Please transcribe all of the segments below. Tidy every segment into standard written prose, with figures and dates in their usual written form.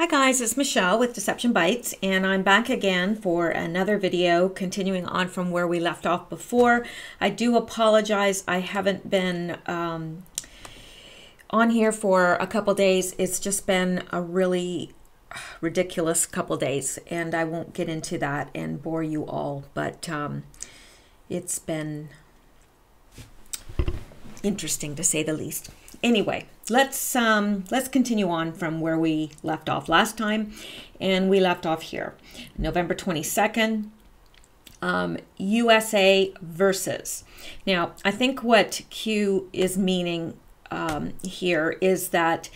Hi guys, it's Michelle with Deception Bytes, and I'm back again for another video continuing on from where we left off before. I do apologize, I haven't been on here for a couple days. It's just been a really ridiculous couple days, and I won't get into that and bore you all, but it's been interesting to say the least. Anyway, let's continue on from where we left off last time, and we left off here, November 22nd, USA versus. Now, I think what Q is meaning here is that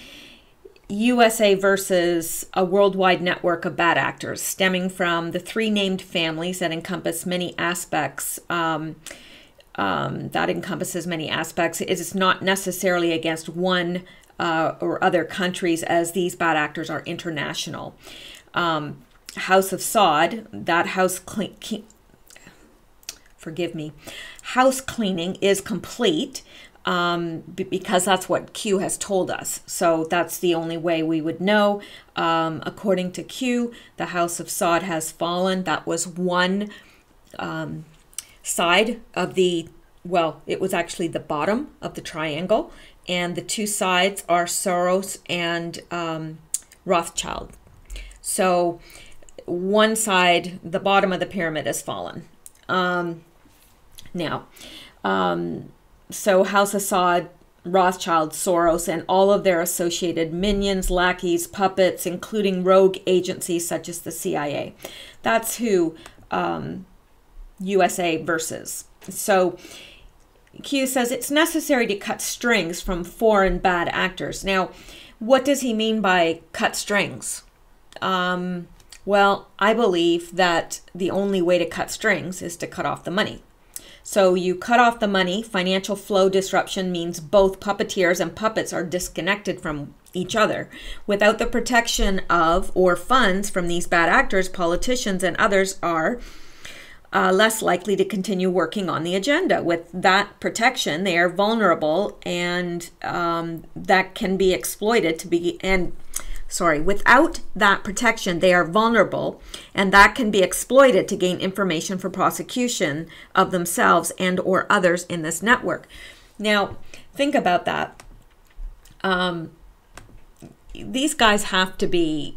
USA versus a worldwide network of bad actors stemming from the three named families that encompass many aspects. That encompasses many aspects. It is not necessarily against one or other countries, as these bad actors are international. House of Sod, that house cleaning is complete because that's what Q has told us. So that's the only way we would know. According to Q, the House of Sod has fallen. That was one side of the, well, it was actually the bottom of the triangle, and the two sides are Soros and Rothschild. So one side, the bottom of the pyramid, has fallen. So House of Sod, Rothschild, Soros, and all of their associated minions, lackeys, puppets, including rogue agencies such as the CIA. That's who USA versus. So Q says it's necessary to cut strings from foreign bad actors. Now, what does he mean by cut strings? Well, I believe that the only way to cut strings is to cut off the money. So you cut off the money. Financial flow disruption means both puppeteers and puppets are disconnected from each other. Without the protection of or funds from these bad actors, politicians and others are less likely to continue working on the agenda. With that protection, they are vulnerable, and that can be exploited to be, without that protection, they are vulnerable, and that can be exploited to gain information for prosecution of themselves and or others in this network. Now, think about that. These guys have to be,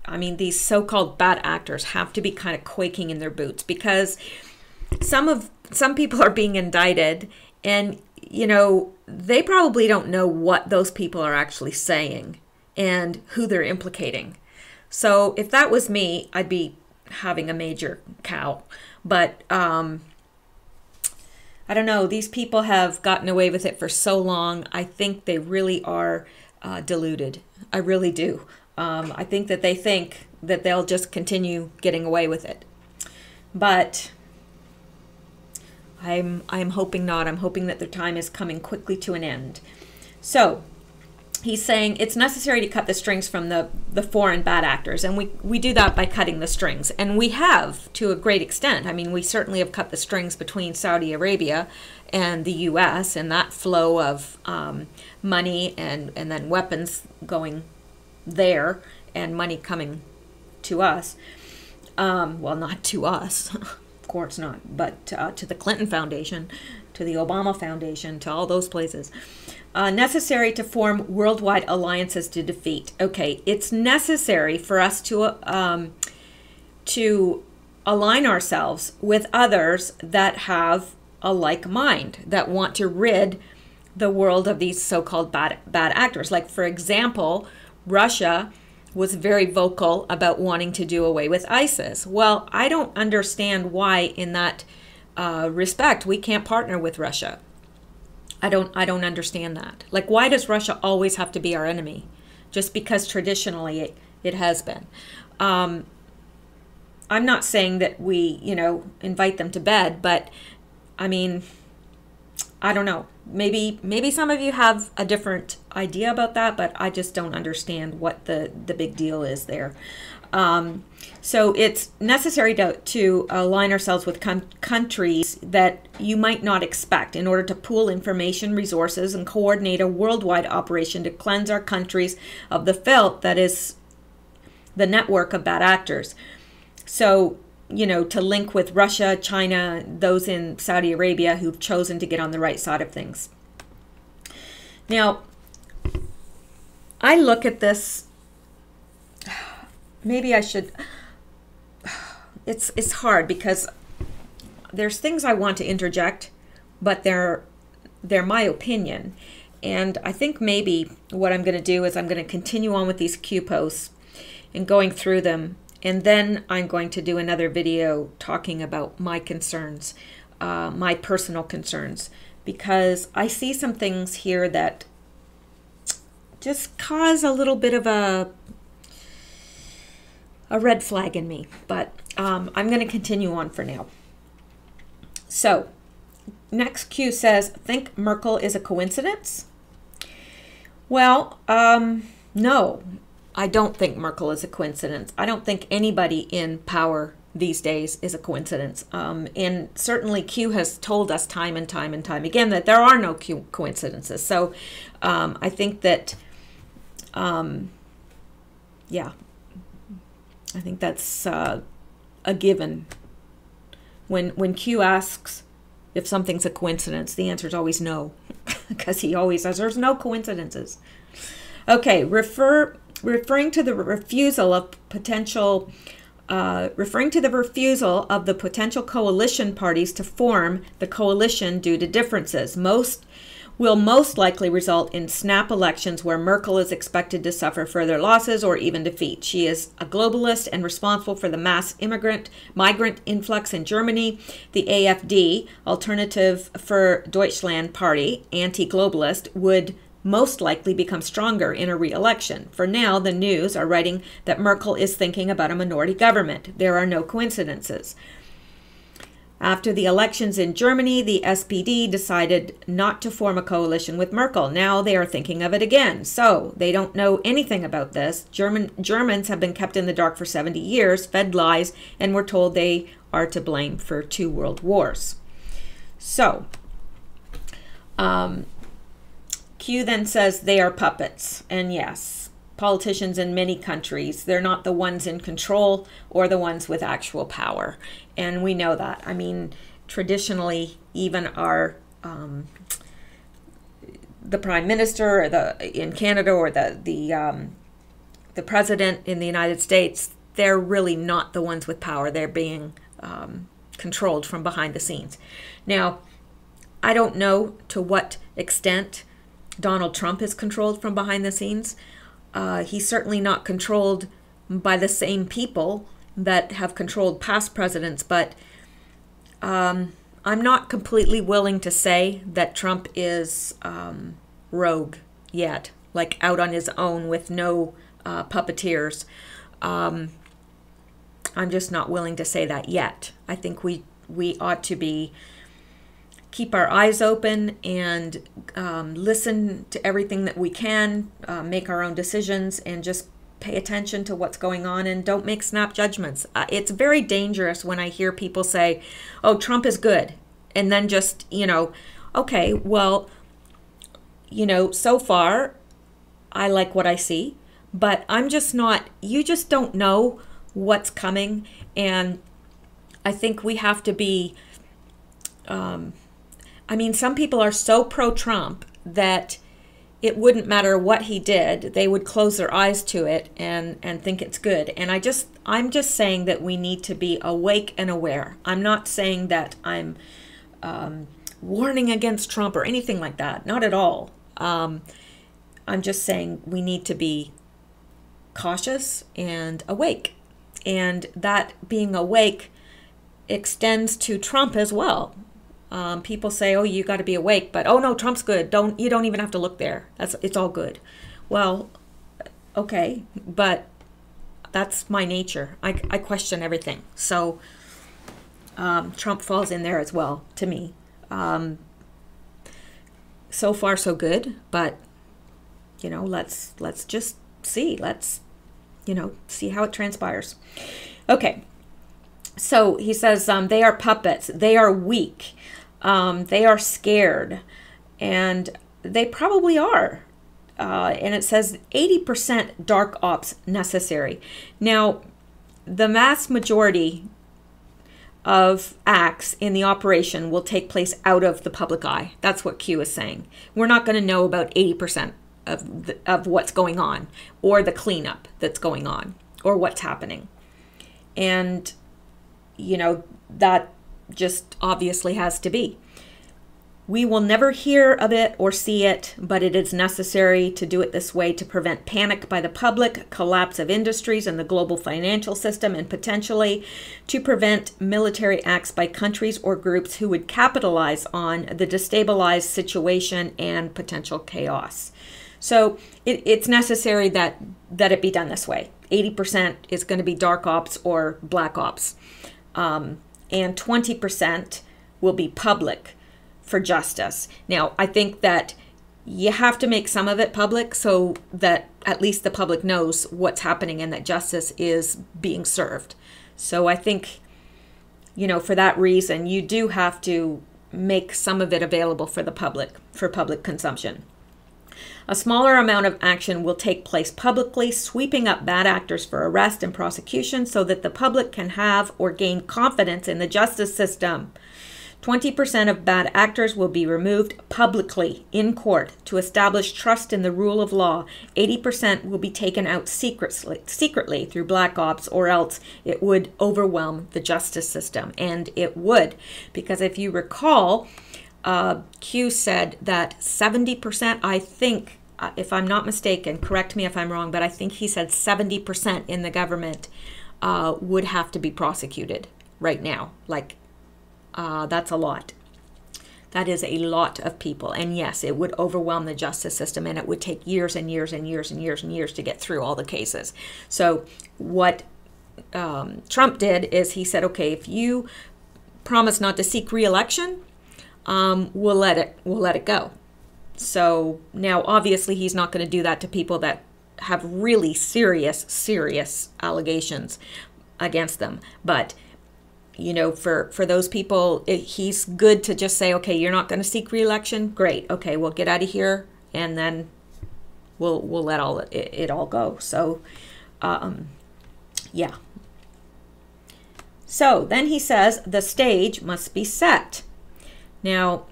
these so-called bad actors have to be kind of quaking in their boots, because some people are being indicted, and they probably don't know what those people are actually saying and who they're implicating. So if that was me, I'd be having a major cow. But I don't know, these people have gotten away with it for so long. I think they really are deluded. I really do. I think that they think that they'll just continue getting away with it. But I'm hoping not. I'm hoping that their time is coming quickly to an end. So he's saying it's necessary to cut the strings from the foreign bad actors, and we do that by cutting the strings, and we have to a great extent. We certainly have cut the strings between Saudi Arabia and the U.S. and that flow of money and then weapons going there and money coming to us. Well, not to us, of course not, but to the Clinton Foundation, to the Obama Foundation, to all those places. Necessary to form worldwide alliances to defeat. Okay, it's necessary for us to align ourselves with others that have a like mind, that want to rid the world of these so-called bad actors. Like, for example, Russia was very vocal about wanting to do away with ISIS. Well, I don't understand why in that respect we can't partner with Russia. I don't understand that. Like, why does Russia always have to be our enemy? Just because traditionally it has been. I'm not saying that we, invite them to bed, but I don't know. Maybe some of you have a different idea about that, but I just don't understand what the big deal is there. So it's necessary to align ourselves with countries that you might not expect in order to pool information, resources, and coordinate a worldwide operation to cleanse our countries of the filth that is the network of bad actors. So, you know, to link with Russia, China, those in Saudi Arabia who've chosen to get on the right side of things. Now, I look at this, maybe I should, it's hard because there's things I want to interject, but they're my opinion. And I think maybe what I'm going to do is I'm going to continue on with these Q posts and going through them. And then I'm going to do another video talking about my concerns, my personal concerns, because I see some things here that just cause a little bit of a red flag in me. But I'm going to continue on for now. So next Q says, think Merkel is a coincidence? Well, no, I don't think Merkel is a coincidence. I don't think anybody in power these days is a coincidence. And certainly Q has told us time and time and time again that there are no coincidences. So I think that, yeah, I think that's a given. When Q asks if something's a coincidence, the answer is always no, because he always says there's no coincidences. Okay, referring to the refusal of the potential coalition parties to form the coalition due to differences. Will most likely result in snap elections where Merkel is expected to suffer further losses or even defeat. She is a globalist and responsible for the mass migrant influx in Germany. The AfD, Alternative for Deutschland Party, anti-globalist, would most likely become stronger in a re-election. For now, the news are writing that Merkel is thinking about a minority government. There are no coincidences. After the elections in Germany, the SPD decided not to form a coalition with Merkel. Now they are thinking of it again. So they don't know anything about this. Germans have been kept in the dark for 70 years, fed lies, and were told they are to blame for 2 world wars. So Q then says they are puppets. And yes, politicians in many countries, they're not the ones in control or the ones with actual power. And we know that. I mean, traditionally, even our the prime minister or in Canada or the president in the United States, they're really not the ones with power. They're being controlled from behind the scenes. Now, I don't know to what extent Donald Trump is controlled from behind the scenes. He's certainly not controlled by the same people that have controlled past presidents, but I'm not completely willing to say that Trump is rogue yet, like out on his own with no puppeteers. I'm just not willing to say that yet. I think we ought to keep our eyes open and listen to everything that we can, make our own decisions, and just pay attention to what's going on and don't make snap judgments. It's very dangerous when I hear people say, oh, Trump is good. And then just, okay, well, so far I like what I see, but I'm just not, you just don't know what's coming. And I think we have to be, some people are so pro-Trump that it wouldn't matter what he did. They would close their eyes to it and think it's good. And I'm just saying that we need to be awake and aware. I'm not saying that I'm warning against Trump or anything like that. Not at all. I'm just saying we need to be cautious and awake. And that being awake extends to Trump as well. People say, oh, you got to be awake, but oh no, Trump's good. You don't even have to look there. It's all good. Well, okay, but that's my nature. I question everything. So Trump falls in there as well to me. So far so good, but let's just see. Let's see how it transpires. Okay. So he says they are puppets. They are weak. They are scared, and they probably are. and it says 80% dark ops necessary. Now, the vast majority of acts in the operation will take place out of the public eye. That's what Q is saying. We're not going to know about 80% of what's going on, or the cleanup that's going on, or what's happening. And, you know, that just obviously has to be. We will never hear of it or see it, but it is necessary to do it this way to prevent panic by the public, collapse of industries and the global financial system, and potentially to prevent military acts by countries or groups who would capitalize on the destabilized situation and potential chaos. So it's necessary that it be done this way. 80% is going to be dark ops or black ops, and 20% will be public for justice. Now, I think that you have to make some of it public so that at least the public knows what's happening and that justice is being served. So I think, you know, for that reason, you do have to make some of it available for the public, for public consumption. A smaller amount of action will take place publicly, sweeping up bad actors for arrest and prosecution so that the public can have or gain confidence in the justice system. 20% of bad actors will be removed publicly in court to establish trust in the rule of law. 80% will be taken out secretly through black ops, or else it would overwhelm the justice system. And it would, because if you recall, Q said that 70%, I think, if I'm not mistaken, correct me if I'm wrong, but I think he said 70% in the government would have to be prosecuted right now. Like, that's a lot. That is a lot of people. And yes, it would overwhelm the justice system, and it would take years and years and years and years and years to get through all the cases. So what Trump did is he said, okay, if you promise not to seek re-election, we'll let it go. So now obviously he's not going to do that to people that have really serious allegations against them. But you know, for those people, he's good to just say, okay, you're not going to seek re-election. Great. Okay, well, get out of here, and then we'll let it all go. So, yeah. So then he says the stage must be set. Now,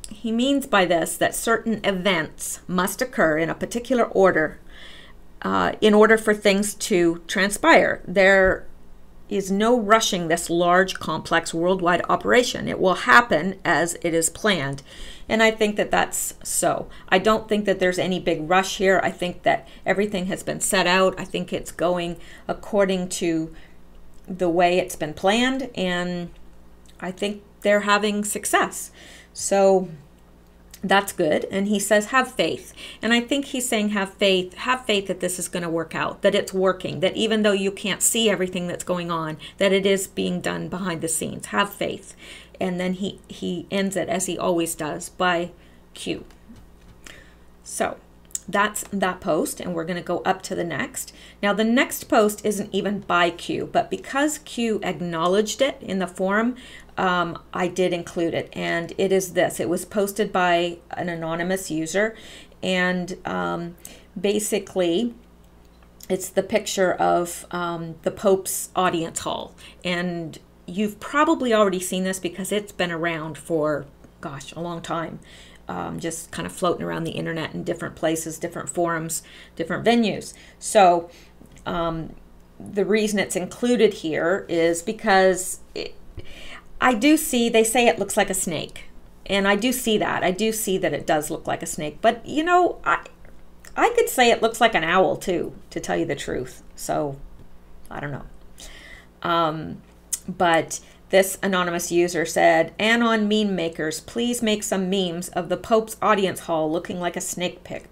he means by this that certain events must occur in a particular order in order for things to transpire. There is no rushing this large, complex, worldwide operation. It will happen as it is planned. And I think that that's so. I don't think that there's any big rush here. I think that everything has been set out. I think it's going according to the way it's been planned, and I think they're having success. So that's good. And he says, have faith. And I think he's saying, have faith that this is going to work out, that it's working, that even though you can't see everything that's going on, that it is being done behind the scenes. Have faith. And then he ends it, as he always does, by Q. So that's that post, and we're going to go up to the next. Now, the next post isn't even by Q, but because Q acknowledged it in the forum, I did include it, and it is this. It was posted by an anonymous user, and basically it's the picture of the Pope's audience hall. And you've probably already seen this because it's been around for, gosh, a long time, just kind of floating around the internet in different places, different forums, different venues. So the reason it's included here is because I do see, they say it looks like a snake, and I do see that. I do see that it does look like a snake, but you know, I could say it looks like an owl too, to tell you the truth. So I don't know. But this anonymous user said, Anon meme makers, please make some memes of the Pope's audience hall looking like a snake pit.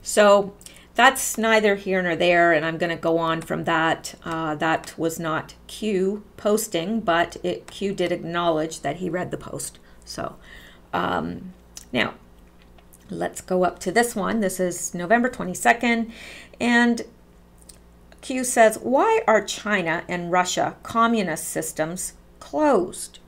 So that's neither here nor there, and I'm going to go on from that. That was not Q posting, but Q did acknowledge that he read the post. So now let's go up to this one. This is November 22nd, and Q says, why are China and Russia communist systems closed?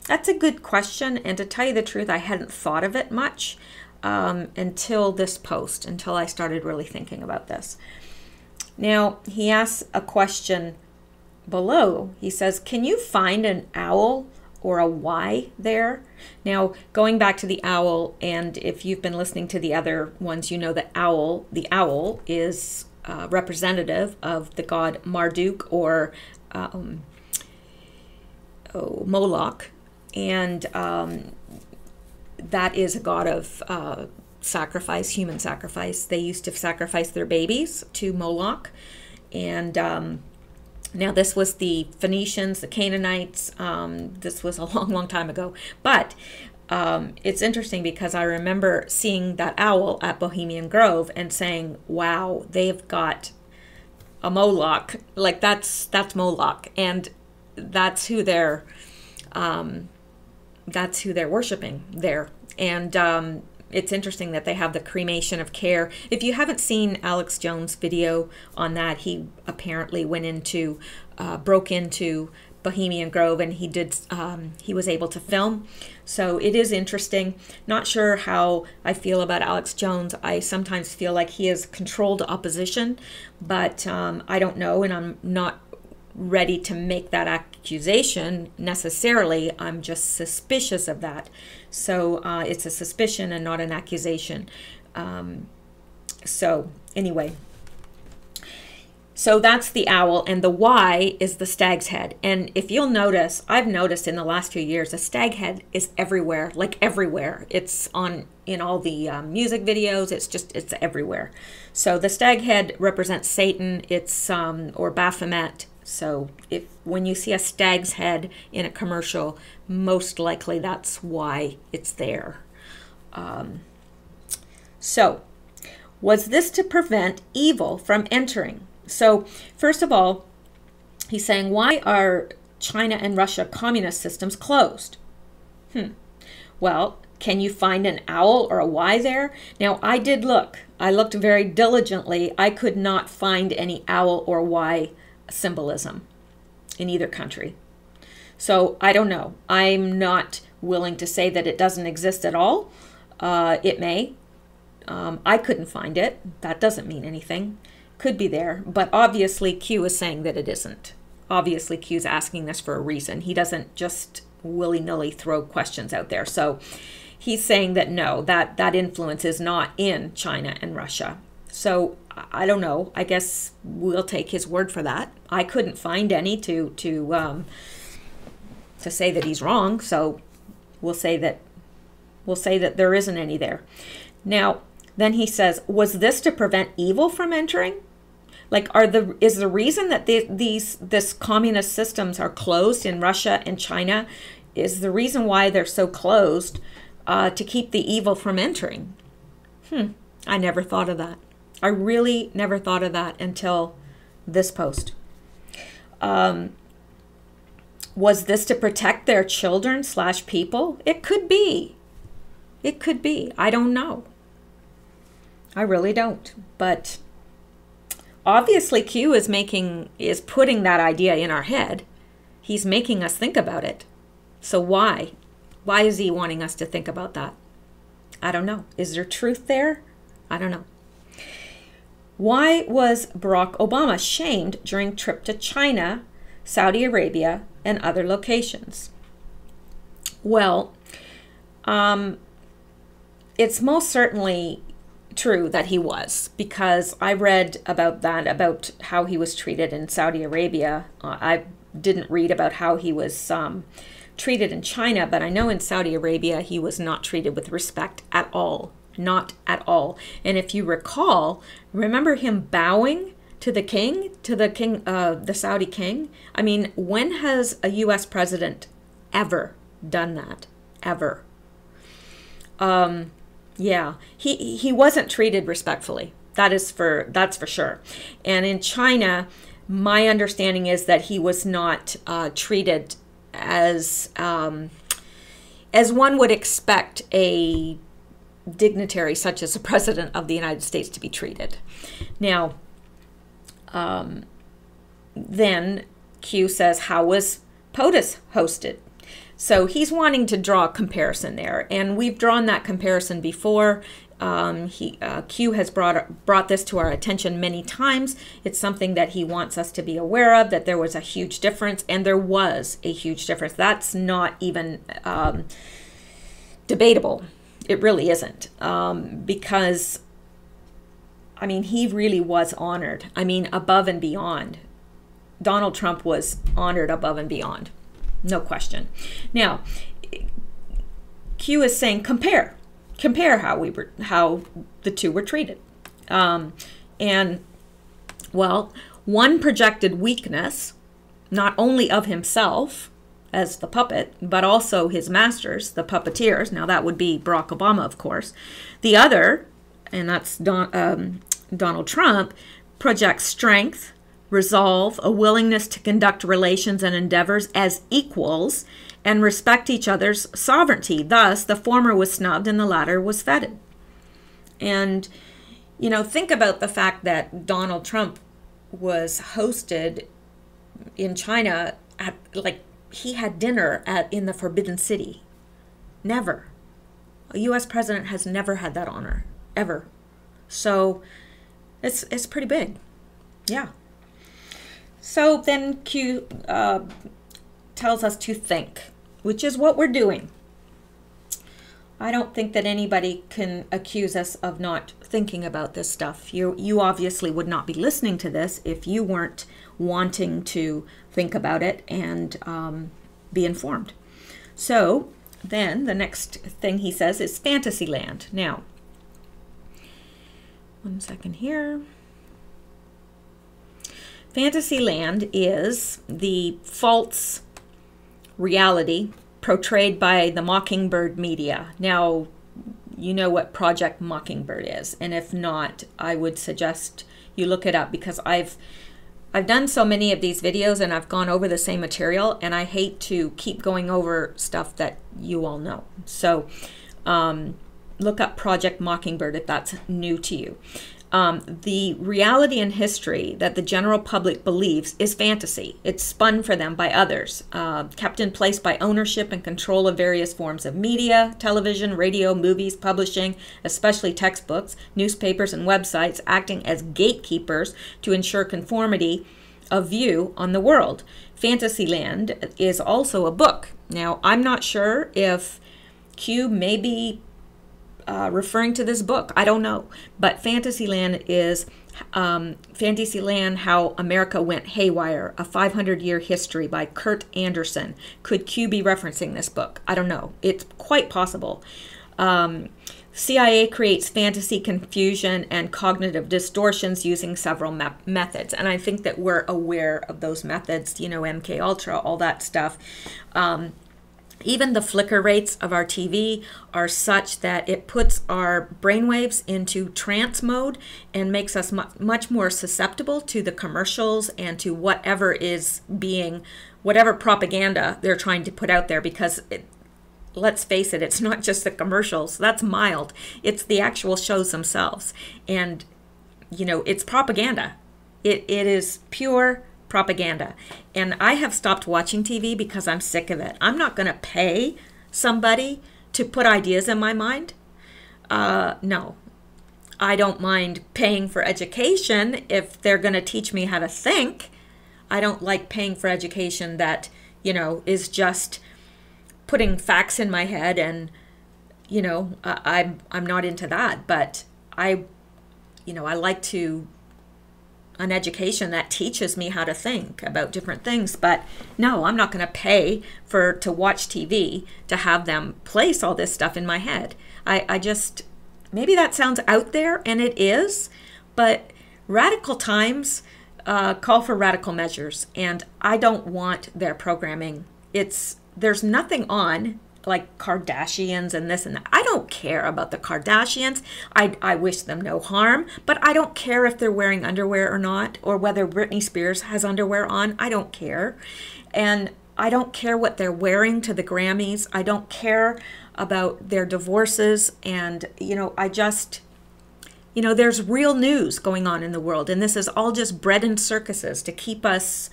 That's a good question. And to tell you the truth, I hadn't thought of it much until this post, until I started really thinking about this. Now, he asks a question below. He says, can you find an owl or a Y there? Now, going back to the owl, and if you've been listening to the other ones, you know that the owl is representative of the god Marduk, or Moloch, and that is a god of sacrifice, human sacrifice. They used to sacrifice their babies to Moloch, and now this was the Phoenicians, the Canaanites. This was a long, long time ago, but it's interesting because I remember seeing that owl at Bohemian Grove and saying, wow, they've got a Moloch, like that's Moloch, and that's who they're worshiping there. And it's interesting that they have the cremation of care. If you haven't seen Alex Jones' video on that, he apparently broke into Bohemian Grove, and he was able to film. So it is interesting. Not sure how I feel about Alex Jones. I sometimes feel like he has controlled opposition, but I don't know, and I'm not ready to make that accusation necessarily. I'm just suspicious of that. So it's a suspicion and not an accusation. So anyway, so that's the owl, and the Y is the stag's head. And if you'll notice, I've noticed in the last few years, the stag head is everywhere, like everywhere. It's in all the music videos. It's everywhere. So the stag head represents Satan. It's or Baphomet. So when you see a stag's head in a commercial, most likely that's why it's there. So was this to prevent evil from entering? So first of all, he's saying, why are China and Russia communist systems closed? Well, can you find an owl or a Y there? Now, I did look. I looked very diligently. I could not find any owl or Y symbolism in either country. So I don't know. I'm not willing to say that it doesn't exist at all. It may. I couldn't find it. That doesn't mean anything. Could be there, but obviously Q is saying that it isn't. Obviously Q's asking this for a reason. He doesn't just willy-nilly throw questions out there. So he's saying that no, that influence is not in China and Russia. So I don't know. I guess we'll take his word for that. I couldn't find any to say that he's wrong. So we'll say that there isn't any there. Now, then he says, was this to prevent evil from entering? Like, is the reason that this communist systems are closed in Russia and China, is the reason why they're so closed to keep the evil from entering? I never thought of that. I really never thought of that until this post. Was this to protect their children / people? It could be. It could be. I don't know. I really don't. But obviously Q is putting that idea in our head. He's making us think about it. So why? Why is he wanting us to think about that? I don't know. Is there truth there? I don't know. Why was Barack Obama shamed during trip to China, Saudi Arabia, and other locations? Well, it's most certainly true that he was, because I read about that, about how he was treated in Saudi Arabia. I didn't read about how he was treated in China, but I know in Saudi Arabia he was not treated with respect at all. Not at all. And if you recall, remember him bowing to the king, the Saudi king? I mean, when has a U.S. president ever done that? Ever? Yeah, he wasn't treated respectfully. That's for sure. And in China, my understanding is that he was not treated as one would expect a dignitary such as the President of the United States to be treated. Now, then Q says, how was POTUS hosted? So he's wanting to draw a comparison there, and we've drawn that comparison before. Q has brought this to our attention many times. It's something that he wants us to be aware of, that there was a huge difference, and there was a huge difference. That's not even debatable. It really isn't, because, I mean, he really was honored. I mean, above and beyond. Donald Trump was honored above and beyond. No question. Now, Q is saying compare how the two were treated. And, well, one projected weakness, not only of himself as the puppet, but also his masters, the puppeteers. Now, that would be Barack Obama, of course. The other, and that's Donald Trump, projects strength, resolve, a willingness to conduct relations and endeavors as equals and respect each other's sovereignty. Thus, the former was snubbed and the latter was feted. And, you know, think about the fact that Donald Trump was hosted in China at, like, he had dinner in the Forbidden City. Never. A U.S. president has never had that honor, ever. So it's pretty big. Yeah. So then Q tells us to think, which is what we're doing. I don't think that anybody can accuse us of not thinking about this stuff. You obviously would not be listening to this if you weren't wanting to think about it and be informed. So then the next thing he says is Fantasyland. Now, one second here. Fantasyland is the false reality portrayed by the Mockingbird media. Now, you know what Project Mockingbird is, and if not, I would suggest you look it up, because I've done so many of these videos and I've gone over the same material, and I hate to keep going over stuff that you all know. So look up Project Mockingbird if that's new to you. The reality and history that the general public believes is fantasy. It's spun for them by others, kept in place by ownership and control of various forms of media, television, radio, movies, publishing, especially textbooks, newspapers, and websites, acting as gatekeepers to ensure conformity of view on the world. Fantasyland is also a book. Now, I'm not sure if Q may be referring to this book. I don't know. But Fantasyland is Fantasyland, How America Went Haywire, a 500-year history by Kurt Anderson. Could Q be referencing this book? I don't know. It's quite possible. CIA creates fantasy, confusion, and cognitive distortions using several methods. And I think that we're aware of those methods, you know, MK Ultra, all that stuff. Even the flicker rates of our TV are such that it puts our brainwaves into trance mode and makes us much more susceptible to the commercials and to whatever is being, whatever propaganda they're trying to put out there, because let's face it, it's not just the commercials. That's mild. It's the actual shows themselves. And, you know, it's propaganda. It is pure propaganda. And I have stopped watching TV because I'm sick of it. I'm not going to pay somebody to put ideas in my mind. No. I don't mind paying for education if they're going to teach me how to think. I don't like paying for education that, you know, is just putting facts in my head, and, you know, I'm not into that. But I like an education that teaches me how to think about different things. But no, I'm not going to pay to watch TV to have them place all this stuff in my head. I just, maybe that sounds out there, and it is, but radical times call for radical measures, and I don't want their programming. There's nothing on, like Kardashians and this and that. I don't care about the Kardashians. I wish them no harm, but I don't care if they're wearing underwear or not, or whether Britney Spears has underwear on. I don't care. And I don't care what they're wearing to the Grammys. I don't care about their divorces. And, you know, there's real news going on in the world, and this is all just bread and circuses to keep us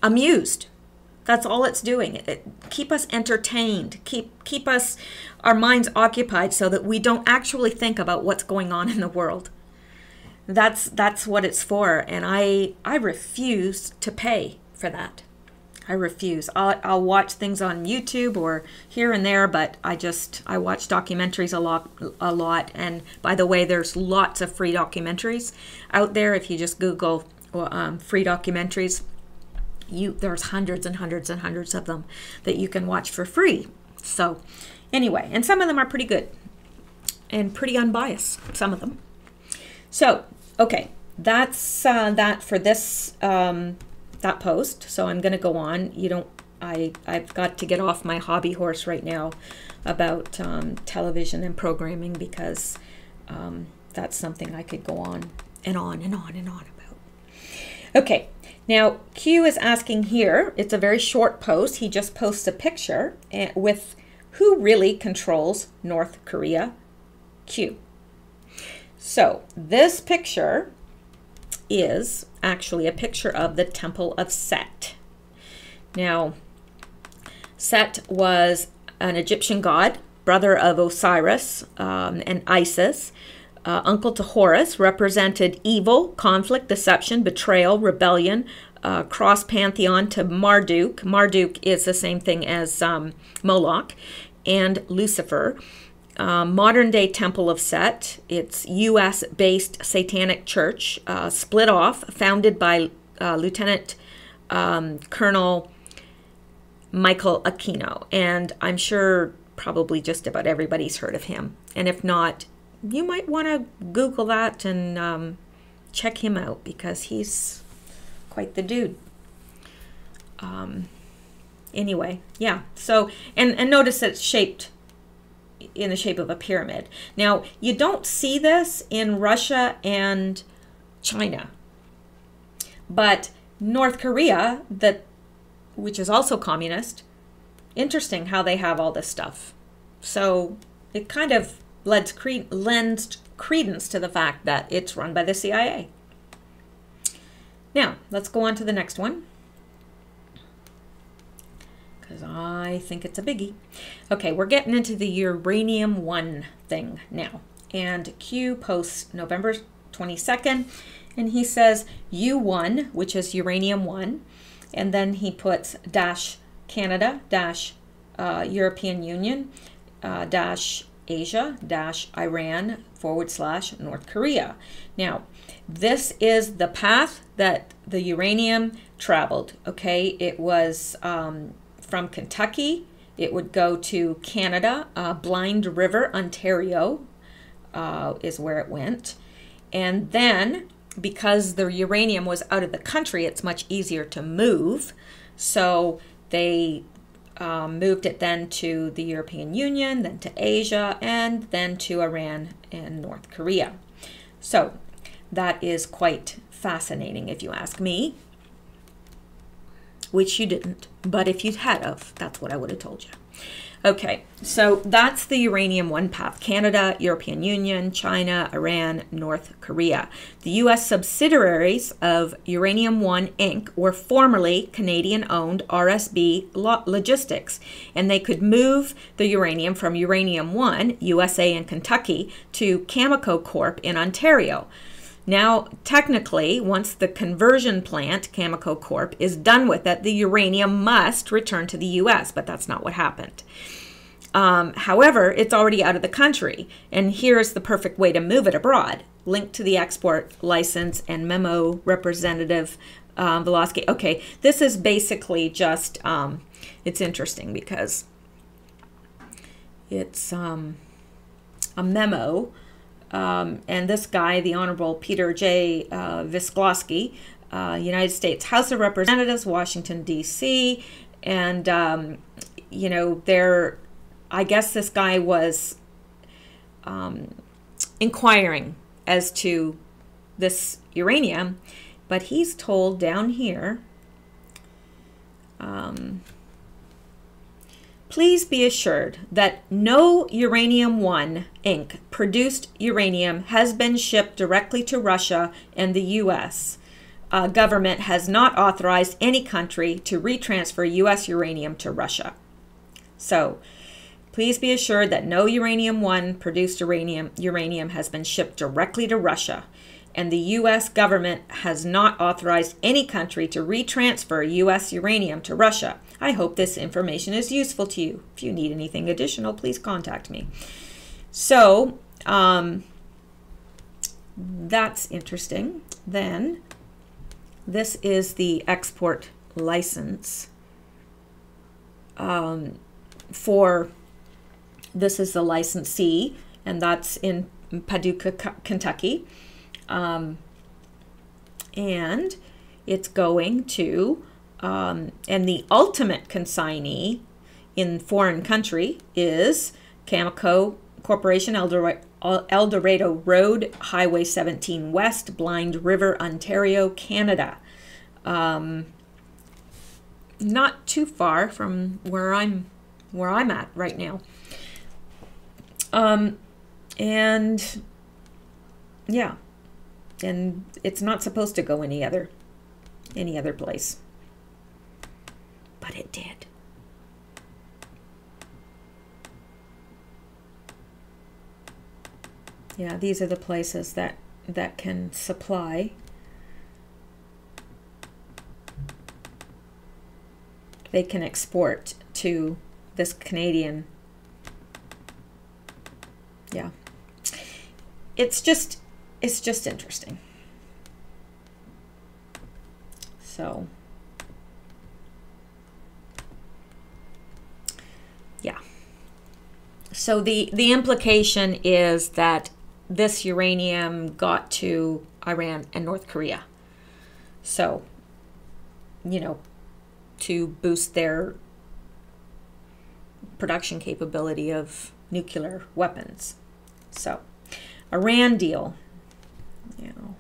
amused. That's all it's doing. Keep us entertained, keep us, our minds occupied so that we don't actually think about what's going on in the world. That's what it's for, and I refuse to pay for that. I refuse. I'll watch things on YouTube or here and there, but I watch documentaries a lot. And by the way, there's lots of free documentaries out there. If you just Google free documentaries, there's hundreds and hundreds and hundreds of them that you can watch for free. So anyway, and some of them are pretty good and pretty unbiased, some of them. So, okay, that's that for this that post. So I'm going to go on. I've got to get off my hobby horse right now about television and programming, because that's something I could go on and on and on and on about. Okay, now Q is asking here, it's a very short post. He just posts a picture with who really controls North Korea? Q. So this picture is actually a picture of the Temple of Set. Now, Set was an Egyptian god, brother of Osiris and Isis, uncle to Horus, represented evil, conflict, deception, betrayal, rebellion, cross pantheon to Marduk. Marduk is the same thing as Moloch, and Lucifer. Modern day Temple of Set, it's U.S.-based satanic church, split off, founded by Lieutenant Colonel Michael Aquino. And I'm sure probably just about everybody's heard of him. And if not, you might want to Google that and check him out, because he's quite the dude. Anyway, yeah. So, and notice that it's shaped in the shape of a pyramid. Now, you don't see this in Russia and China, but North Korea, which is also communist, interesting how they have all this stuff. So it kind of lends credence to the fact that it's run by the CIA. Now, let's go on to the next one, because I think it's a biggie. Okay, we're getting into the uranium-1 thing now. And Q posts November 22nd, and he says U1, which is uranium-1, and then he puts dash Canada, dash European Union, dash Asia, dash Iran, / North Korea. Now, this is the path that the uranium traveled, okay? It was from Kentucky, it would go to Canada, Blind River, Ontario is where it went. And then, because the uranium was out of the country, it's much easier to move. So they moved it then to the European Union, then to Asia, and then to Iran and North Korea. So that is quite fascinating, if you ask me. Which you didn't, but if you'd had of, that's what I would have told you. Okay, so that's the uranium-1 path. Canada, European Union, China, Iran, North Korea. The U.S. subsidiaries of Uranium-1 Inc. were formerly Canadian-owned RSB Logistics, and they could move the uranium from Uranium-1, USA and Kentucky, to Cameco Corp. In Ontario. Now, technically, once the conversion plant, Cameco Corp., is done with it, the uranium must return to the U.S., but that's not what happened. However, it's already out of the country, and here's the perfect way to move it abroad. Link to the export license and memo representative Velosky. Okay, this is basically just, it's interesting because it's a memo. And this guy, the Honorable Peter J. Visklosky, United States House of Representatives, Washington, D.C., and, you know, I guess this guy was inquiring as to this uranium, but he's told down here, please be assured that no Uranium-1 Inc. produced uranium has been shipped directly to Russia and the U.S. government has not authorized any country to retransfer U.S. uranium to Russia. So please be assured that no uranium-1 produced uranium has been shipped directly to Russia, and the U.S. government has not authorized any country to retransfer U.S. uranium to Russia. I hope this information is useful to you. If you need anything additional, please contact me. So that's interesting. Then this is the export license this is the licensee, and that's in Paducah, Kentucky. And it's going to, and the ultimate consignee in foreign country is Cameco Corporation, El Dorado Road, Highway 17 West, Blind River, Ontario, Canada. Not too far from where I'm at right now. And yeah, and it's not supposed to go any other place, but it did. Yeah, these are the places that can supply. They can export to this Canadian. Yeah. It's just interesting. So, yeah. So the implication is that this uranium got to Iran and North Korea. So, you know, to boost their production capability of nuclear weapons. So, Iran deal. You know,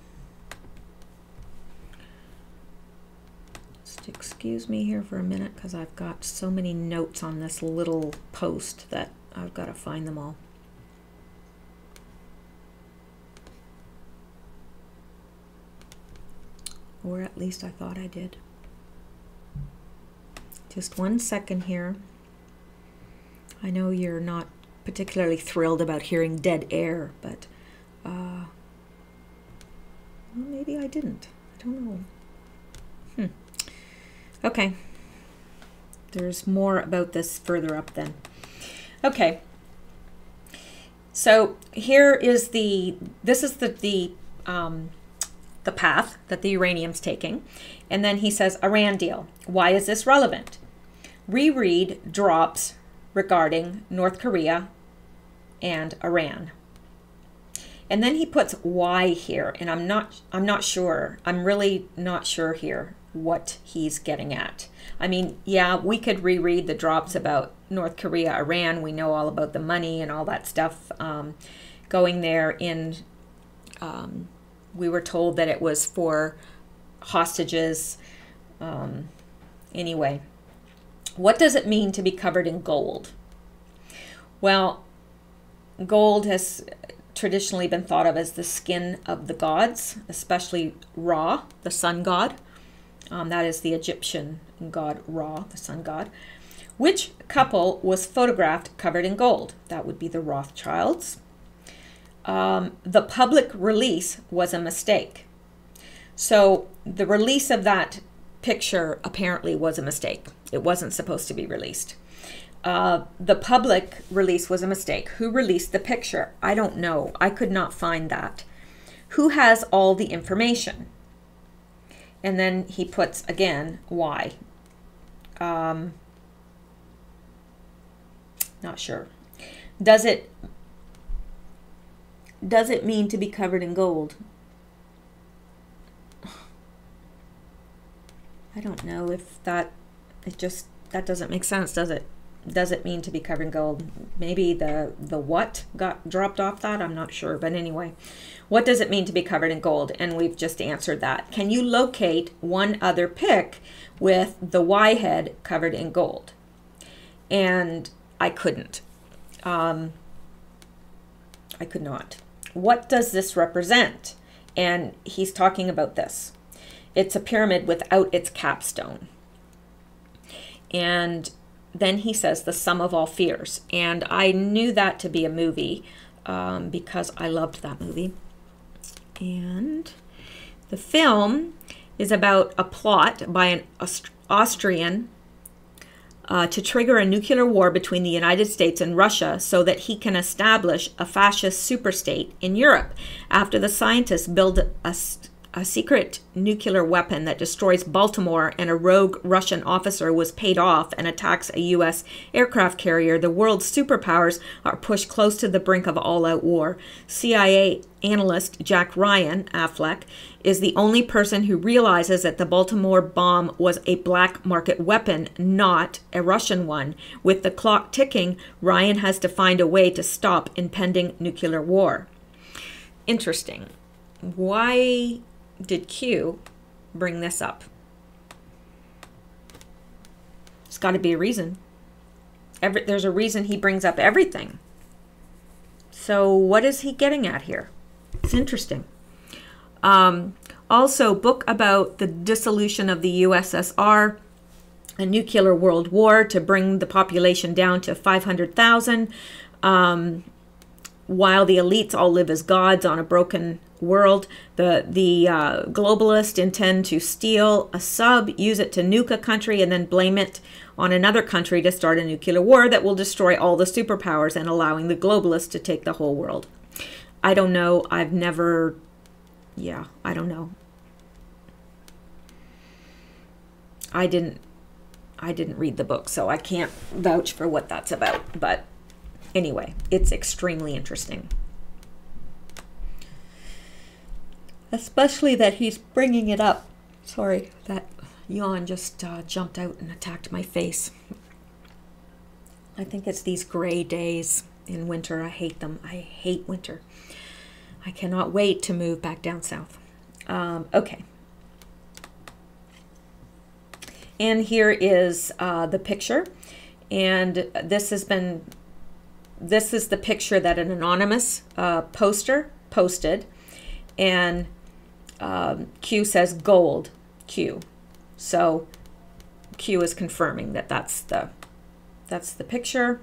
just excuse me here for a minute because I've got so many notes on this little post that I've got to find them all. Or at least I thought I did. Just 1 second here. I know you're not particularly thrilled about hearing dead air, but well, maybe I didn't. I don't know. Okay. There's more about this further up then. Okay. So here is this is the path that the uranium's taking. And then he says, Iran deal. Why is this relevant? Reread drops regarding North Korea and Iran. And then he puts why here, and I'm not sure. I'm really not sure here what he's getting at. I mean, yeah, we could reread the drops about North Korea, Iran. We know all about the money and all that stuff going there in we were told that it was for hostages. Anyway, what does it mean to be covered in gold? Well, gold has traditionally been thought of as the skin of the gods, especially Ra, the sun god. That is the Egyptian god Ra, the sun god. Which couple was photographed covered in gold? That would be the Rothschilds. The public release was a mistake. So the release of that picture apparently was a mistake. It wasn't supposed to be released. The public release was a mistake. Who released the picture? I don't know. I could not find that. Who has all the information? And then he puts again, why? Not sure. Does it mean to be covered in gold? I don't know if that doesn't make sense, does it? Does it mean to be covered in gold? Maybe the what got dropped off that? I'm not sure. But anyway, what does it mean to be covered in gold? And we've just answered that. Can you locate one other pic with the Y head covered in gold? And I couldn't. I could not. What does this represent? And he's talking about this. It's a pyramid without its capstone. And then he says the sum of all fears. And I knew that to be a movie because I loved that movie. And the film is about a plot by an Austrian to trigger a nuclear war between the United States and Russia so that he can establish a fascist superstate in Europe. After the scientists build a secret nuclear weapon that destroys Baltimore and a rogue Russian officer was paid off and attacks a U.S. aircraft carrier, the world's superpowers are pushed close to the brink of all-out war. CIA analyst Jack Ryan, Affleck, is the only person who realizes that the Baltimore bomb was a black market weapon, not a Russian one. With the clock ticking, Ryan has to find a way to stop impending nuclear war. Interesting. Why did Q bring this up? It's got to be a reason. There's a reason he brings up everything. So what is he getting at here? It's interesting. Also, book about the dissolution of the USSR, a nuclear world war to bring the population down to 500,000, while the elites all live as gods on a broken world. The globalists intend to steal a sub, use it to nuke a country, and then blame it on another country to start a nuclear war that will destroy all the superpowers and allowing the globalists to take the whole world. I don't know. I don't know. I didn't read the book, so I can't vouch for what that's about. But anyway, it's extremely interesting. Especially that he's bringing it up. Sorry, that yawn just jumped out and attacked my face. I think it's these gray days in winter. I hate them. I hate winter. I cannot wait to move back down south. Okay. And here is the picture. And this is the picture that an anonymous poster posted. And Q says gold, Q. So Q is confirming that that's the picture.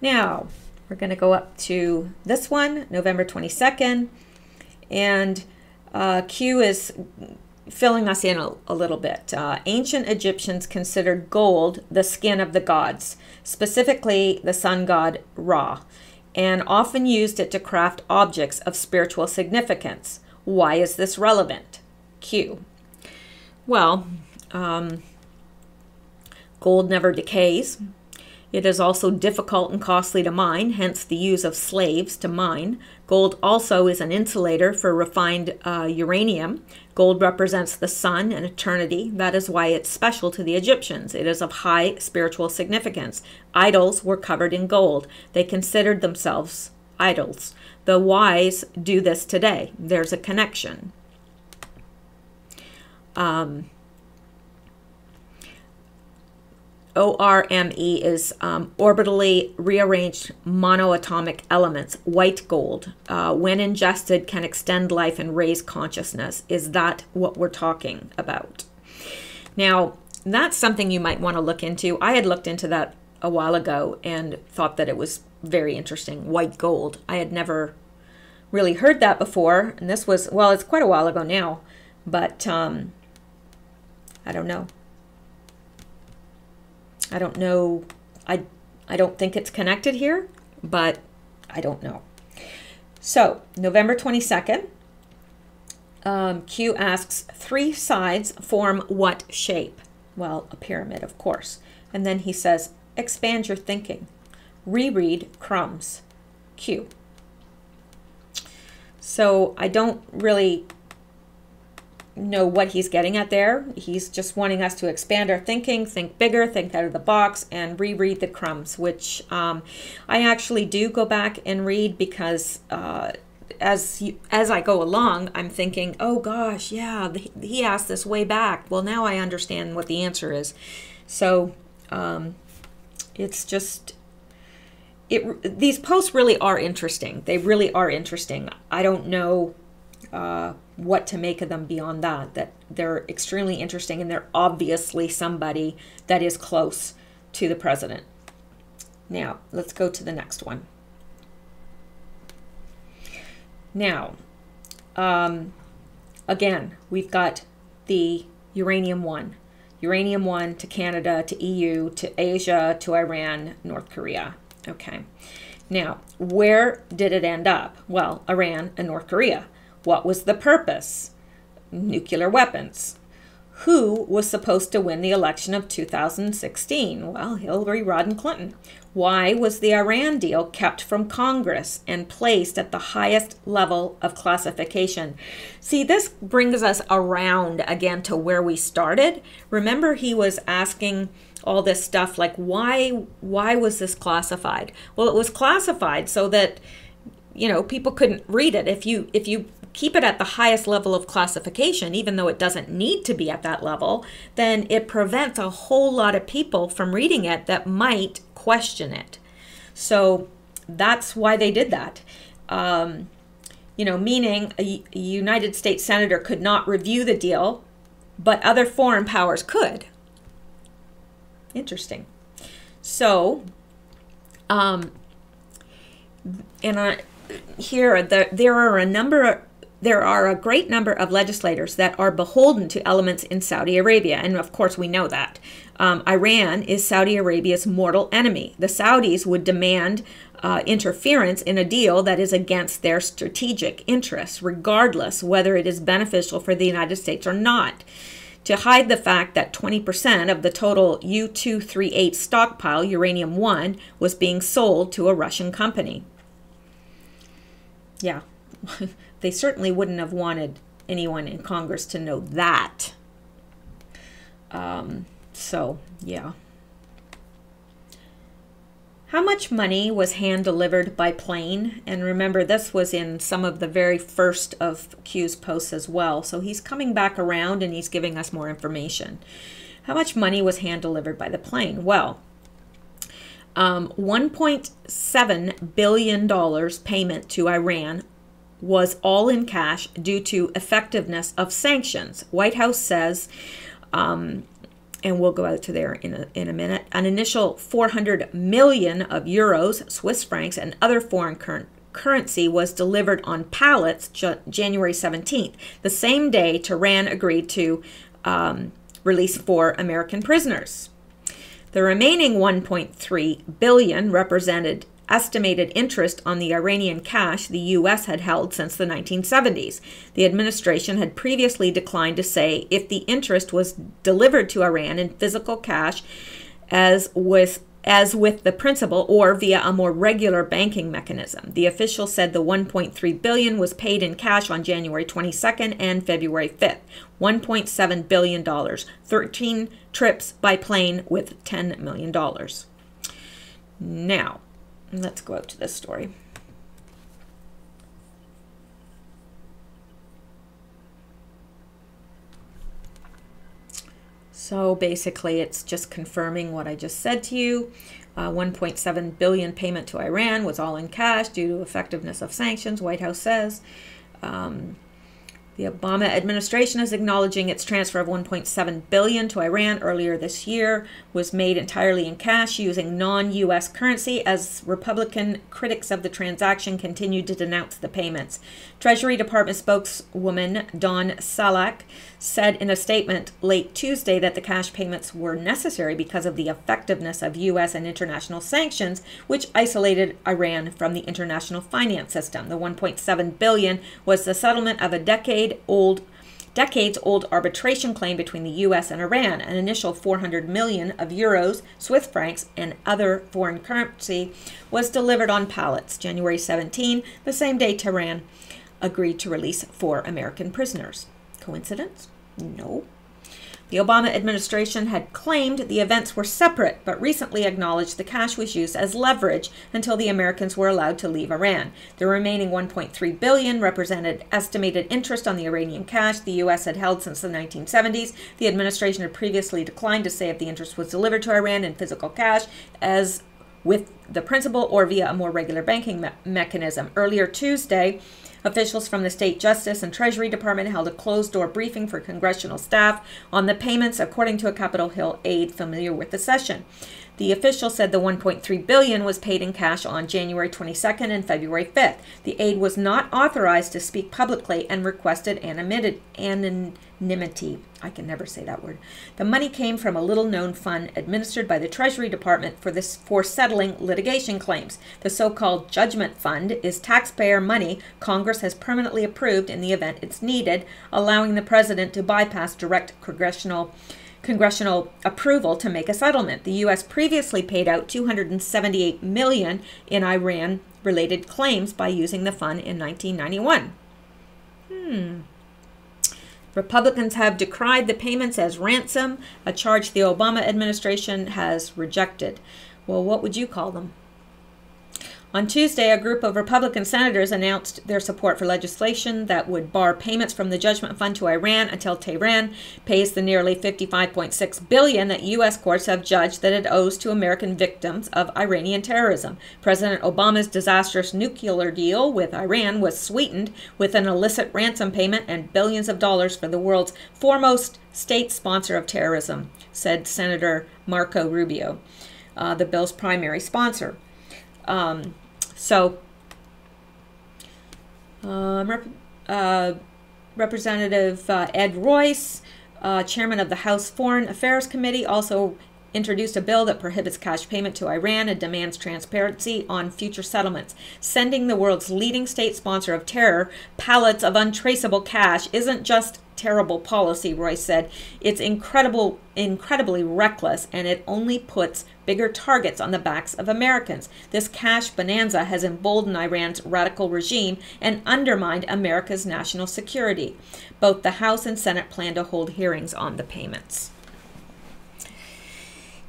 Now we're going to go up to this one, November 22nd, and Q is filling us in a little bit. Ancient Egyptians considered gold the skin of the gods, specifically the sun god Ra, and often used it to craft objects of spiritual significance. Why is this relevant? Q. Well, gold never decays. It is also difficult and costly to mine, hence the use of slaves to mine. Gold also is an insulator for refined uranium. Gold represents the sun and eternity. That is why it's special to the Egyptians. It is of high spiritual significance. Idols were covered in gold. They considered themselves idols. The wise do this today. There's a connection. ORME is orbitally rearranged monoatomic elements, white gold. When ingested, can extend life and raise consciousness. Is that what we're talking about? Now, that's something you might want to look into. I had looked into that a while ago and thought that it was very interesting. White gold. I had never really heard that before. And this was, well, it's quite a while ago now. But I don't know. I don't know. I don't think it's connected here, but I don't know. So, November 22nd, Q asks, 3 sides form what shape? Well, a pyramid, of course. And then he says, expand your thinking. Reread Crumbs. Q. So, I don't really know what he's getting at there. He's just wanting us to expand our thinking, think bigger, think out of the box, and reread the Crumbs, which I actually do go back and read because as I go along, I'm thinking, oh gosh, yeah, he asked this way back. Well, now I understand what the answer is. So it's just, these posts really are interesting. They really are interesting. I don't know what to make of them beyond that, that they're extremely interesting and they're obviously somebody that is close to the president. Now, let's go to the next one. Now, again, we've got the uranium one. Uranium one to Canada, to EU, to Asia, to Iran, North Korea. Okay. Now, where did it end up? Well, Iran and North Korea. What was the purpose? Nuclear weapons. Who was supposed to win the election of 2016? Well, Hillary Rodham Clinton. Why was the Iran deal kept from Congress and placed at the highest level of classification? See, this brings us around again to where we started. Remember, he was asking all this stuff like, why was this classified? Well, it was classified so that, you know, people couldn't read it. If you keep it at the highest level of classification, even though it doesn't need to be at that level, then it prevents a whole lot of people from reading it that might question it. So that's why they did that. You know, meaning a United States senator could not review the deal, but other foreign powers could. Interesting. So, here there are a great number of legislators that are beholden to elements in Saudi Arabia, and of course we know that. Iran is Saudi Arabia's mortal enemy. The Saudis would demand interference in a deal that is against their strategic interests, regardless whether it is beneficial for the United States or not. To hide the fact that 20% of the total U-238 stockpile, uranium-1, was being sold to a Russian company. Yeah, they certainly wouldn't have wanted anyone in Congress to know that. So, yeah. How much money was hand-delivered by plane? And remember, this was in some of the very first of Q's posts as well. So he's coming back around and he's giving us more information. How much money was hand-delivered by the plane? Well, $1.7 billion payment to Iran was all in cash due to effectiveness of sanctions. White House says, and we'll go out to there in a minute, an initial 400 million of euros, Swiss francs, and other foreign currency was delivered on pallets January 17th, the same day Tehran agreed to release 4 American prisoners. The remaining 1.3 billion represented estimated interest on the Iranian cash the U.S. had held since the 1970s. The administration had previously declined to say if the interest was delivered to Iran in physical cash as with the principal or via a more regular banking mechanism. The official said the 1.3 billion was paid in cash on January 22nd and February 5th. $1.7 billion, 13 trips by plane with $10 million. Now, let's go out to this story. So basically, it's just confirming what I just said to you. 1.7 billion payment to Iran was all in cash due to effectiveness of sanctions, White House says. The Obama administration is acknowledging its transfer of 1.7 billion to Iran earlier this year was made entirely in cash using non-U.S. currency as Republican critics of the transaction continued to denounce the payments. Treasury Department spokeswoman Dawn Salak said in a statement late Tuesday that the cash payments were necessary because of the effectiveness of U.S. and international sanctions, which isolated Iran from the international finance system. The 1.7 billion was the settlement of a decades-old arbitration claim between the U.S. and Iran. An initial 400 million of euros, Swiss francs, and other foreign currency was delivered on pallets January 17, the same day Tehran agreed to release 4 American prisoners. Coincidence? No. The Obama administration had claimed the events were separate, but recently acknowledged the cash was used as leverage until the Americans were allowed to leave Iran. The remaining 1.3 billion represented estimated interest on the Iranian cash the U.S. had held since the 1970s. The administration had previously declined to say if the interest was delivered to Iran in physical cash, as with the principal or via a more regular banking mechanism. Earlier Tuesday, officials from the State Justice and Treasury Department held a closed-door briefing for congressional staff on the payments, according to a Capitol Hill aide familiar with the session. The official said the $1.3 billion was paid in cash on January 22nd and February 5th. The aide was not authorized to speak publicly and requested anonymity. I can never say that word. The money came from a little-known fund administered by the Treasury Department for settling litigation claims. The so-called judgment fund is taxpayer money Congress has permanently approved in the event it's needed, allowing the president to bypass direct congressional approval to make a settlement. The U.S. previously paid out $278 million in Iran-related claims by using the fund in 1991. Republicans have decried the payments as ransom, a charge the Obama administration has rejected. Well, what would you call them? On Tuesday, a group of Republican senators announced their support for legislation that would bar payments from the judgment fund to Iran until Tehran pays the nearly $55.6 billion that U.S. courts have judged that it owes to American victims of Iranian terrorism. President Obama's disastrous nuclear deal with Iran was sweetened with an illicit ransom payment and billions of dollars for the world's foremost state sponsor of terrorism, said Senator Marco Rubio, the bill's primary sponsor. Representative Ed Royce, chairman of the House Foreign Affairs Committee, also introduced a bill that prohibits cash payment to Iran and demands transparency on future settlements. Sending the world's leading state sponsor of terror pallets of untraceable cash isn't just terrible policy, Royce said. It's incredibly reckless, and it only puts bigger targets on the backs of Americans. This cash bonanza has emboldened Iran's radical regime and undermined America's national security. Both the House and Senate plan to hold hearings on the payments.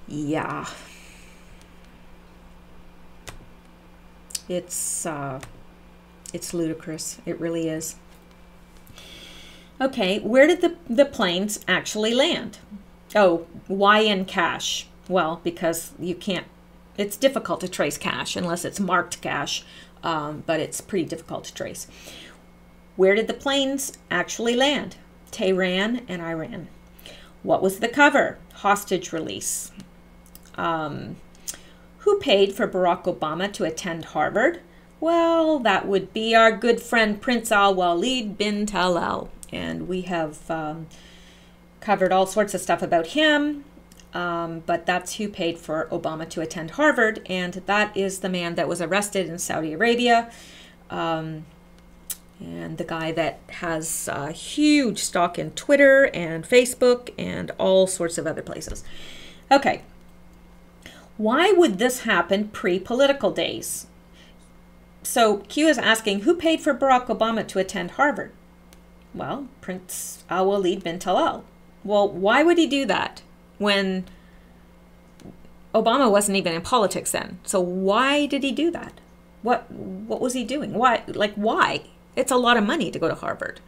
Yeah. It's ludicrous. It really is. Okay, where did the planes actually land? Oh, why in cash? Well, because you can't, it's difficult to trace cash unless it's marked cash, but it's pretty difficult to trace. Where did the planes actually land? Tehran and Iran. What was the cover? Hostage release. Who paid for Barack Obama to attend Harvard? Well, that would be our good friend Prince Al-Walid bin Talal. And we have covered all sorts of stuff about him, but that's who paid for Obama to attend Harvard, and that is the man that was arrested in Saudi Arabia, and the guy that has huge stock in Twitter and Facebook and all sorts of other places. Okay, why would this happen pre-political days? So Q is asking, who paid for Barack Obama to attend Harvard? Well, Prince Al-Walid bin Talal. Well, why would he do that when Obama wasn't even in politics then? So why did he do that? What was he doing? Why? Like, why? It's a lot of money to go to Harvard.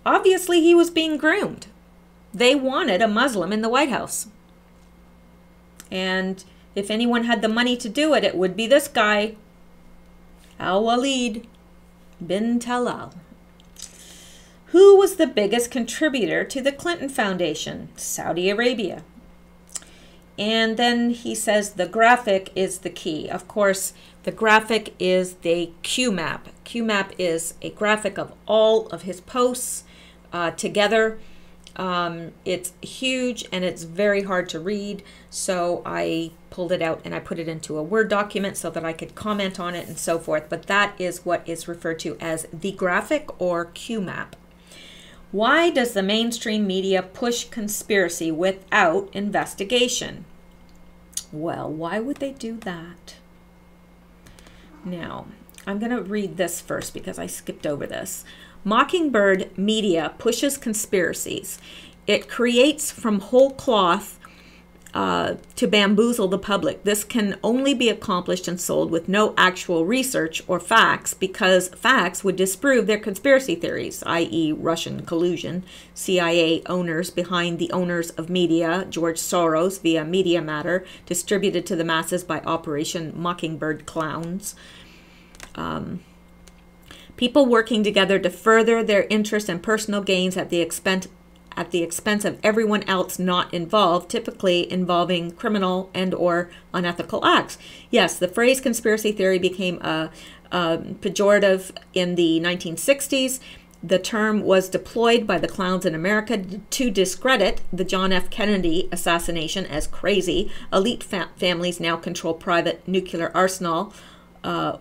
Obviously, he was being groomed. They wanted a Muslim in the White House. And if anyone had the money to do it, it would be this guy, Al-Walid bin Talal. Who was the biggest contributor to the Clinton Foundation? Saudi Arabia. And then he says the graphic is the key. Of course, the graphic is the Q-map. Q-map is a graphic of all of his posts together. It's huge and it's very hard to read, so I pulled it out and I put it into a Word document so that I could comment on it and so forth. But that is what is referred to as the graphic or Q-map. Why does the mainstream media push conspiracy without investigation? Well, why would they do that? Now, I'm going to read this first because I skipped over this. Mockingbird Media pushes conspiracies. It creates from whole cloth to bamboozle the public. This can only be accomplished and sold with no actual research or facts, because facts would disprove their conspiracy theories, i.e. Russian collusion, CIA owners behind the owners of media, George Soros via Media Matter, distributed to the masses by Operation Mockingbird clowns. People working together to further their interest and personal gains at the expense of everyone else not involved, typically involving criminal and or unethical acts. Yes, the phrase conspiracy theory became a pejorative in the 1960s. The term was deployed by the clowns in America to discredit the John F. Kennedy assassination as crazy. Elite families now control private nuclear arsenal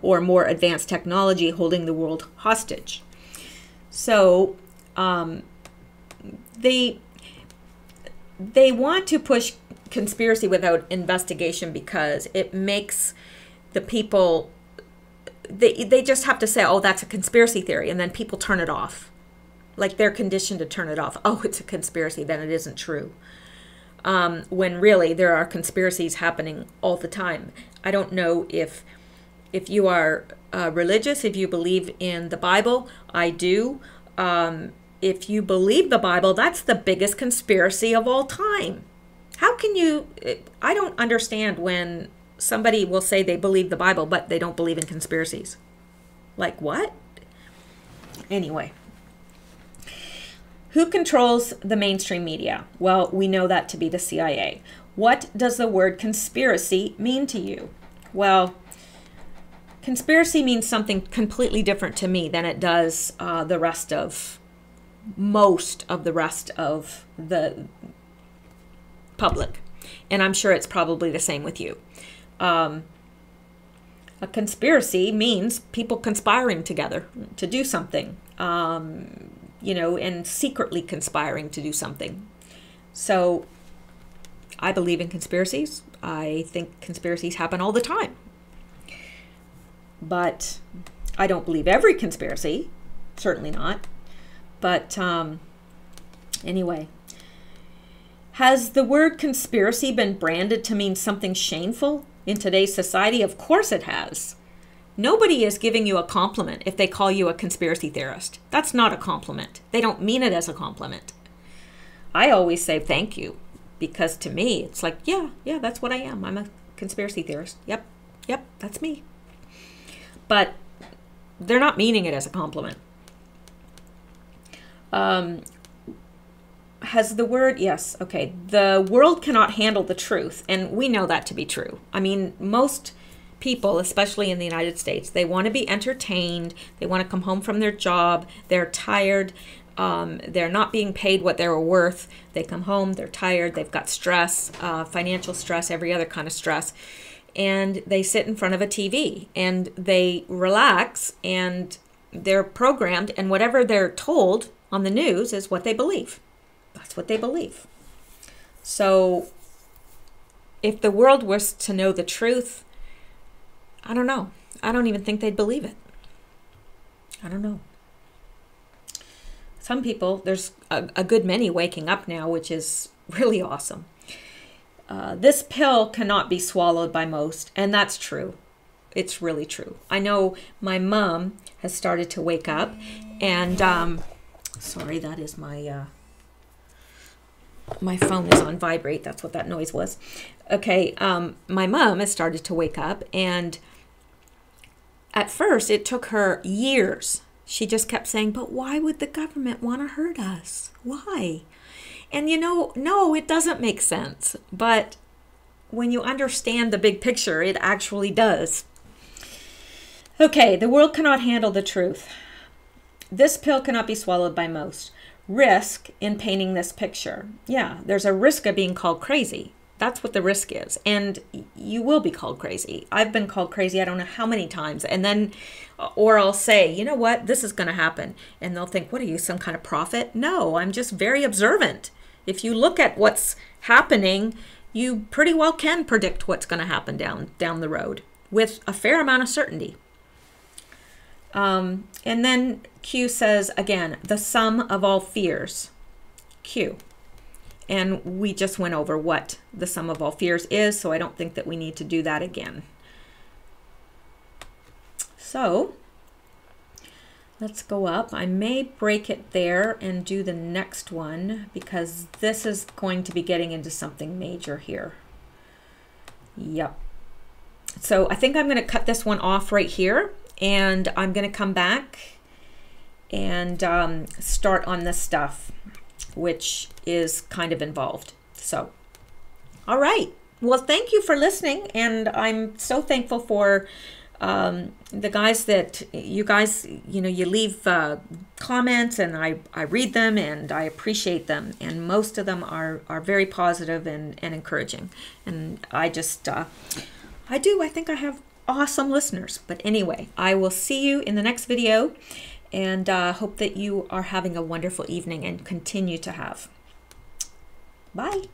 or more advanced technology, holding the world hostage. So they want to push conspiracy without investigation because it makes the people, they just have to say, oh, that's a conspiracy theory, and then people turn it off. Like they're conditioned to turn it off. Oh, it's a conspiracy, then it isn't true. When really there are conspiracies happening all the time. I don't know if you are religious, if you believe in the Bible. I do. If you believe the Bible, that's the biggest conspiracy of all time. How can you, I don't understand when somebody will say they believe the Bible, but they don't believe in conspiracies. Like what? Anyway. Who controls the mainstream media? Well, we know that to be the CIA. What does the word conspiracy mean to you? Well, conspiracy means something completely different to me than it does most of the rest of the public. And I'm sure it's probably the same with you. A conspiracy means people conspiring together to do something, and secretly conspiring to do something. So I believe in conspiracies. I think conspiracies happen all the time. But I don't believe every conspiracy, certainly not. But anyway, has the word conspiracy been branded to mean something shameful in today's society? Of course it has. Nobody is giving you a compliment if they call you a conspiracy theorist. That's not a compliment. They don't mean it as a compliment. I always say thank you, because to me it's like, yeah, that's what I am. I'm a conspiracy theorist. Yep, that's me. But they're not meaning it as a compliment. Has the word, yes, okay. The world cannot handle the truth, and we know that to be true. I mean, most people, especially in the United States, they want to be entertained. They want to come home from their job. They're tired. They're not being paid what they're worth. They come home, they're tired. They've got stress, financial stress, every other kind of stress. And they sit in front of a TV and they relax, and they're programmed, and whatever they're told on the news is what they believe. That's what they believe. So if the world was to know the truth, I don't know. I don't even think they'd believe it. I don't know. Some people, there's a good many waking up now, which is really awesome. This pill cannot be swallowed by most, and that's true. It's really true. I know my mom has started to wake up, and sorry, that is my my phone is on vibrate. That's what that noise was. Okay, my mom has started to wake up, and at first it took her years. She just kept saying, but why would the government want to hurt us? Why? And no, it doesn't make sense. But when you understand the big picture, it actually does. Okay, the world cannot handle the truth. This pill cannot be swallowed by most. Risk in painting this picture. Yeah, there's a risk of being called crazy. That's what the risk is. And you will be called crazy. I've been called crazy I don't know how many times. And then, or I'll say, you know what, this is going to happen. And they'll think, what are you, some kind of prophet? No, I'm just very observant. If you look at what's happening, you pretty well can predict what's going to happen down the road with a fair amount of certainty. And then Q says, again, the sum of all fears. Q. And we just went over what the sum of all fears is, so I don't think that we need to do that again. So let's go up. I may break it there and do the next one because this is going to be getting into something major here. Yep. So I think I'm going to cut this one off right here, and I'm going to come back and start on this stuff, which is kind of involved. So, all right. Well, thank you for listening, and I'm so thankful for the guys that you guys, you know, you leave comments, and I read them and I appreciate them, and most of them are very positive and encouraging, and I just I think I have awesome listeners. But anyway, I will see you in the next video, and hope that you are having a wonderful evening and continue to have. Bye.